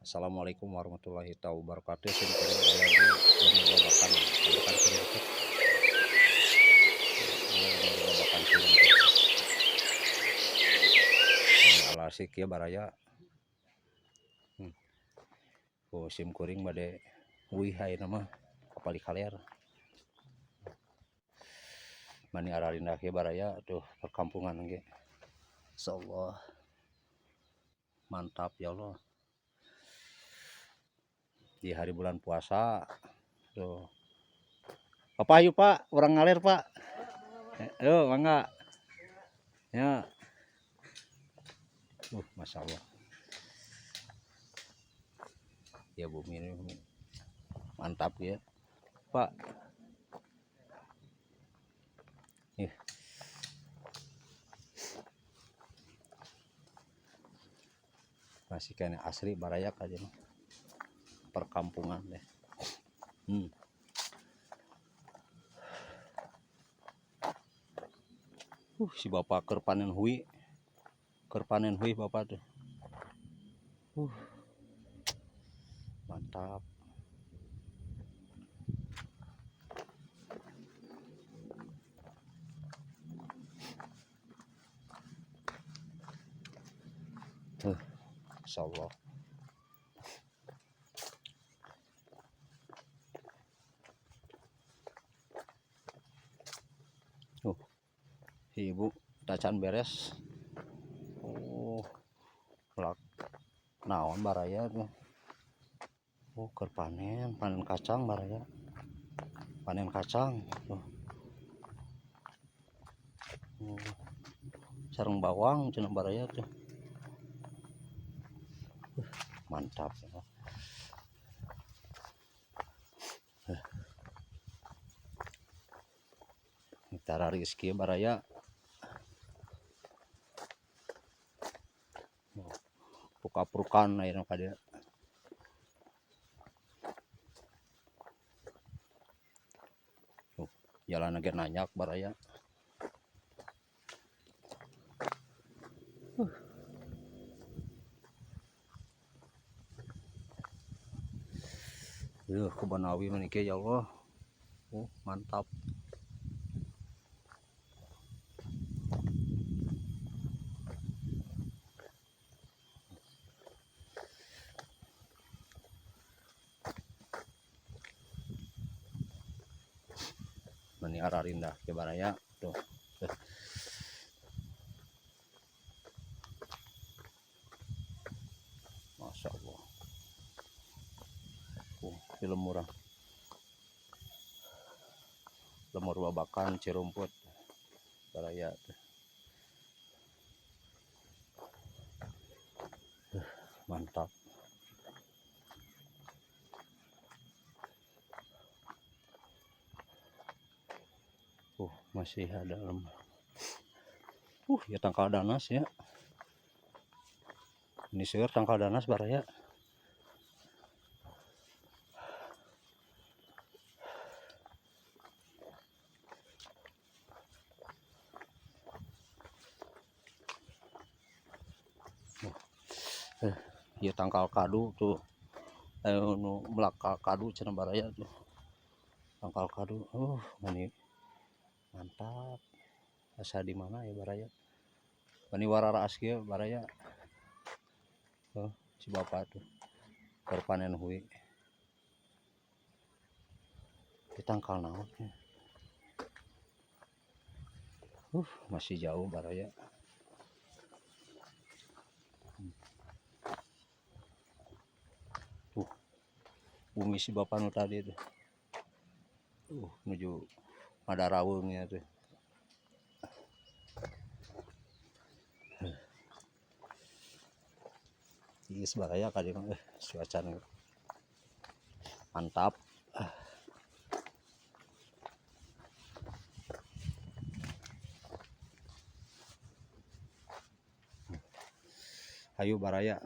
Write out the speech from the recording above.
Assalamualaikum warahmatullahi wabarakatuh. Sim kuring aya di lemur babakan babakan kirimkeun. Lemur babakan kirimkeun. Ini alasik ya baraya. Oh sim kuring bade wih ayeuna mah kapali kaler. Mani ararindah ya baraya tuh perkampungan ge. Insyaallah. Mantap ya Allah. Di hari bulan puasa tuh. Apa yuk Pak, orang ngaler Pak. Ayo mangga. Ya. Masya Allah. Ya bumi ini mantap ya Pak. Masih kena asri barayak aja mah. Perkampungan deh. Si bapak keur panen hui. Keur panen hui bapak tuh. Mantap. Insyaallah. Ibu tacan beres. Lak naon baraya tuh. Keur panen kacang baraya. Panen kacang tuh. Sareng bawang cenah baraya tuh. Mantap. Tara rezeki baraya. Puka-purukan ayeuna ka dieu. Jalan ge nanyak baraya. Kubanawi manike ya Allah. Mantap. Mani ararindah ke baraya tuh. Masya Allah. Film murah. Lemur babakan Cirumput baraya tuh. Mantap. Masih ada lemur. Ya tangkal danas ya. Ini seueur tangkal danas baraya. Ya tangkal kadu tuh. Nu melakal kadu cenah baraya tuh. Tangkal kadu. Mani mantap. Asa di mana ya baraya? Mani wararaas kieu baraya. Si bapak tuh keur panen hui. Di tangkal naon ya? Masih jauh baraya. Bumi si bapak nu tadi tuh. Menuju Madaraweungnya tuh. Geus baraya ka dieu mah cuacana mantap. Hayu baraya